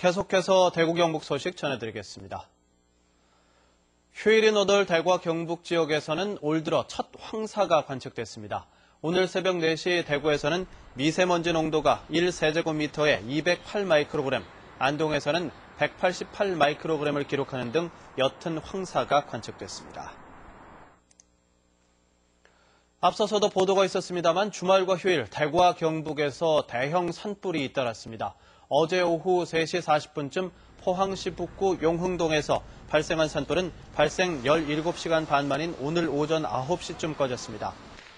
계속해서 대구 경북 소식 전해드리겠습니다. 휴일인 오늘 대구와 경북 지역에서는 올 들어 첫 황사가 관측됐습니다. 오늘 새벽 4시 대구에서는 미세먼지 농도가 1세제곱미터에 208 마이크로그램, 안동에서는 188 마이크로그램을 기록하는 등 옅은 황사가 관측됐습니다. 앞서서도 보도가 있었습니다만 주말과 휴일 대구와 경북에서 대형 산불이 잇따랐습니다. 어제 오후 3시 40분쯤 포항시 북구 용흥동에서 발생한 산불은 발생 17시간 반 만인 오늘 오전 9시쯤 꺼졌습니다.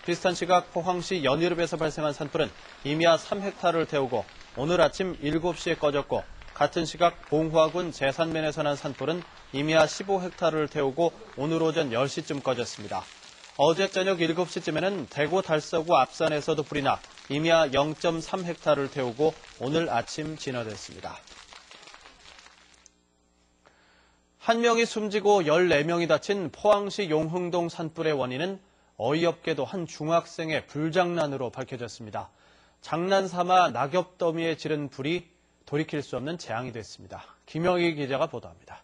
비슷한 시각 포항시 연희읍에서 발생한 산불은 임야 3헥타르를 태우고 오늘 아침 7시에 꺼졌고 같은 시각 봉화군 제산면에서 난 산불은 임야 15헥타르를 태우고 오늘 오전 10시쯤 꺼졌습니다. 어제 저녁 7시쯤에는 대구 달서구 앞산에서도 불이 나 임야 0.3헥타르를 태우고 오늘 아침 진화됐습니다. 한 명이 숨지고 14명이 다친 포항시 용흥동 산불의 원인은 어이없게도 한 중학생의 불장난으로 밝혀졌습니다. 장난삼아 낙엽 더미에 지른 불이 돌이킬 수 없는 재앙이 됐습니다. 김영희 기자가 보도합니다.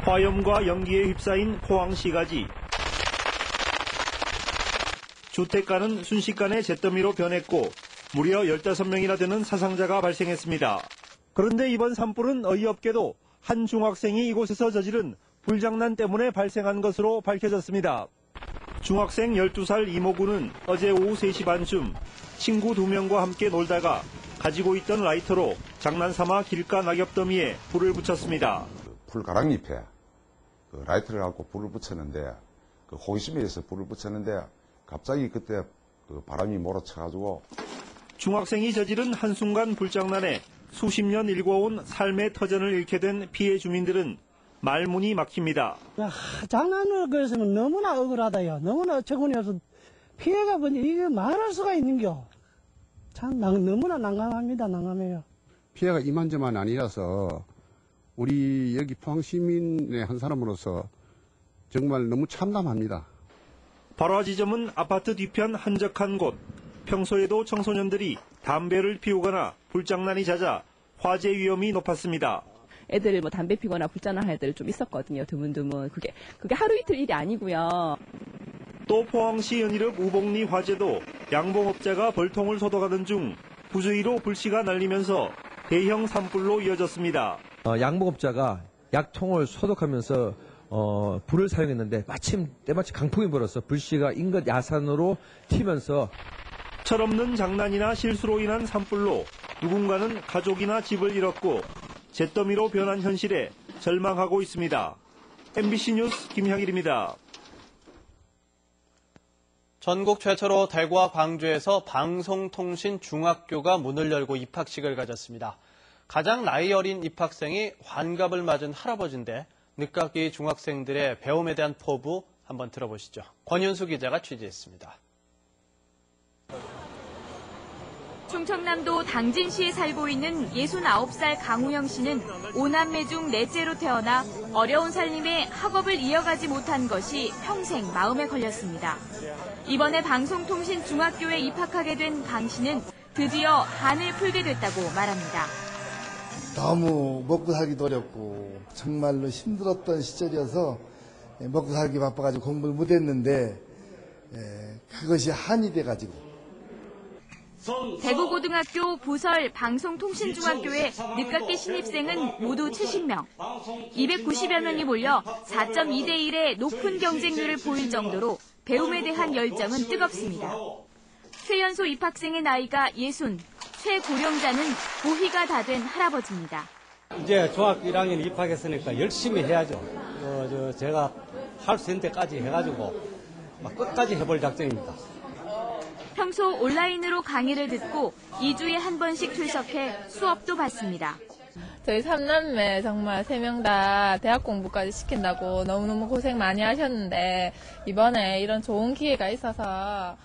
화염과 연기에 휩싸인 포항시가지. 주택가는 순식간에 잿더미로 변했고 무려 15명이나 되는 사상자가 발생했습니다. 그런데 이번 산불은 어이없게도 한 중학생이 이곳에서 저지른 불장난 때문에 발생한 것으로 밝혀졌습니다. 중학생 12살 이모군은 어제 오후 3시 반쯤 친구 2명과 함께 놀다가 가지고 있던 라이터로 장난삼아 길가 낙엽더미에 불을 붙였습니다. 풀가랑잎에 라이터를 갖고 불을 붙였는데 호기심에 의해서 불을 붙였는데 갑자기 그때 바람이 몰아쳐가지고 중학생이 저지른 한순간 불장난에 수십 년 일궈온 삶의 터전을 잃게 된 피해 주민들은 말문이 막힙니다. 장난을 그랬으면 너무나 억울하다요. 너무나 어처구니없어 피해가 뭔지 이게 말할 수가 있는겨. 참 너무나 난감합니다. 난감해요. 피해가 이만저만 아니라서 우리 여기 포항 시민의 한 사람으로서 정말 너무 참담합니다. 발화 지점은 아파트 뒤편 한적한 곳. 평소에도 청소년들이 담배를 피우거나 불장난이 잦아 화재 위험이 높았습니다. 애들 담배 피거나 불장난하는 애들 좀 있었거든요. 드문드문. 그게 하루 이틀 일이 아니고요. 또 포항시 연희읍 우봉리 화재도 양봉업자가 벌통을 쏟아가던 중 부주의로 불씨가 날리면서 대형 산불로 이어졌습니다. 양봉업자가 약통을 소독하면서 불을 사용했는데 때마침 강풍이 불어서 불씨가 인근 야산으로 튀면서 철없는 장난이나 실수로 인한 산불로 누군가는 가족이나 집을 잃었고 잿더미로 변한 현실에 절망하고 있습니다. MBC 뉴스 김향일입니다. 전국 최초로 대구와 광주에서 방송통신 중학교가 문을 열고 입학식을 가졌습니다. 가장 나이 어린 입학생이 환갑을 맞은 할아버지인데 늦깎이 중학생들의 배움에 대한 포부 한번 들어보시죠. 권윤수 기자가 취재했습니다. 충청남도 당진시에 살고 있는 69살 강우영 씨는 5남매 중 넷째로 태어나 어려운 살림에 학업을 이어가지 못한 것이 평생 마음에 걸렸습니다. 이번에 방송통신 중학교에 입학하게 된 강 씨는 드디어 한을 풀게 됐다고 말합니다. 너무 먹고 살기도 어렵고 정말로 힘들었던 시절이어서 먹고 살기 바빠가지고 공부를 못했는데 그것이 한이 돼가지고 대구고등학교 부설 방송통신중학교의 늦깎이 신입생은 모두 70명. 290여 명이 몰려 4.2대 1의 높은 경쟁률을 보일 정도로 배움에 대한 열정은 뜨겁습니다. 최연소 입학생의 나이가 60, 최고령자는 고희가 다 된 할아버지입니다. 이제 중학교 1학년 입학했으니까 열심히 해야죠. 제가 할 수 있는 데까지 해가지고 끝까지 해볼 작정입니다. 평소 온라인으로 강의를 듣고 2주에 한 번씩 출석해 수업도 받습니다. 저희 3남매 정말 3명 다 대학 공부까지 시킨다고 너무너무 고생 많이 하셨는데 이번에 이런 좋은 기회가 있어서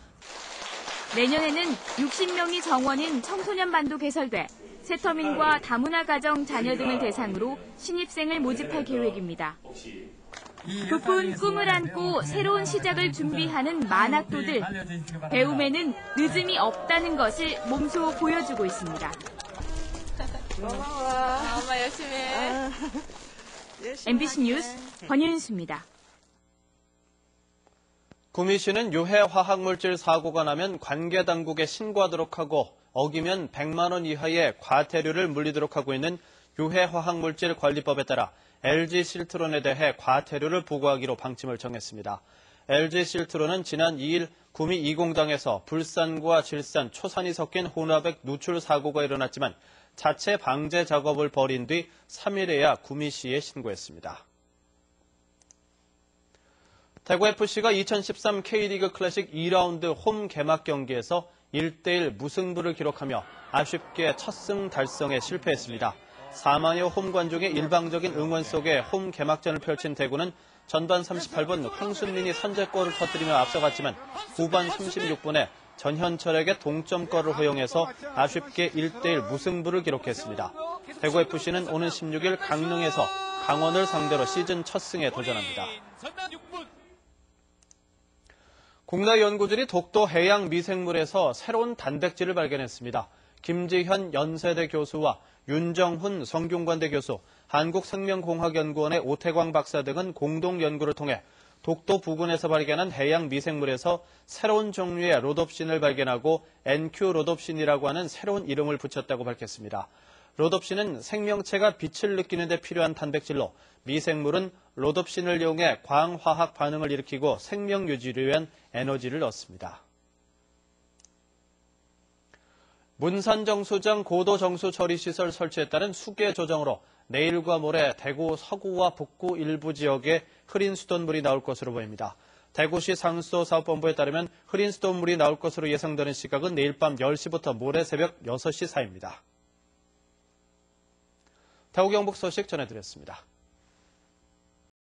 내년에는 60명이 정원인 청소년 반도 개설돼 세터민과 다문화 가정 자녀 등을 대상으로 신입생을 모집할 계획입니다. 부푼 꿈을 안고 새로운 시작을 준비하는 만학도들. 배움에는 늦음이 없다는 것을 몸소 보여주고 있습니다. 고마워. 엄마 열심히 해. MBC 뉴스 권윤수입니다. 구미시는 유해 화학물질 사고가 나면 관계당국에 신고하도록 하고 어기면 100만 원 이하의 과태료를 물리도록 하고 있는 유해 화학물질 관리법에 따라 LG 실트론에 대해 과태료를 부과하기로 방침을 정했습니다. LG 실트론은 지난 2일 구미 이공장에서 불산과 질산, 초산이 섞인 혼합액 누출 사고가 일어났지만 자체 방제 작업을 벌인 뒤 3일에야 구미시에 신고했습니다. 대구FC가 2013 K리그 클래식 2라운드 홈 개막 경기에서 1대1 무승부를 기록하며 아쉽게 첫 승 달성에 실패했습니다. 4만여 홈 관중의 일방적인 응원 속에 홈 개막전을 펼친 대구는 전반 38분 황순민이 선제골을 터뜨리며 앞서갔지만 후반 36분에 전현철에게 동점골을 허용해서 아쉽게 1대1 무승부를 기록했습니다. 대구FC는 오는 16일 강릉에서 강원을 상대로 시즌 첫 승에 도전합니다. 국내 연구진이 독도 해양 미생물에서 새로운 단백질을 발견했습니다. 김지현 연세대 교수와 윤정훈 성균관대 교수, 한국생명공학연구원의 오태광 박사 등은 공동 연구를 통해 독도 부근에서 발견한 해양 미생물에서 새로운 종류의 로놉신을 발견하고 NQ-로놉신이라고 하는 새로운 이름을 붙였다고 밝혔습니다. 로놉신은 생명체가 빛을 느끼는 데 필요한 단백질로 미생물은 로놉신을 이용해 광화학 반응을 일으키고 생명 유지를 위한 에너지를 얻습니다. 문산정수장 고도정수 처리시설 설치에 따른 수계 조정으로 내일과 모레 대구 서구와 북구 일부 지역에 흐린 수돗물이 나올 것으로 보입니다. 대구시 상수도사업본부에 따르면 흐린 수돗물이 나올 것으로 예상되는 시각은 내일 밤 10시부터 모레 새벽 6시 사이입니다. 대구 경북 소식 전해드렸습니다.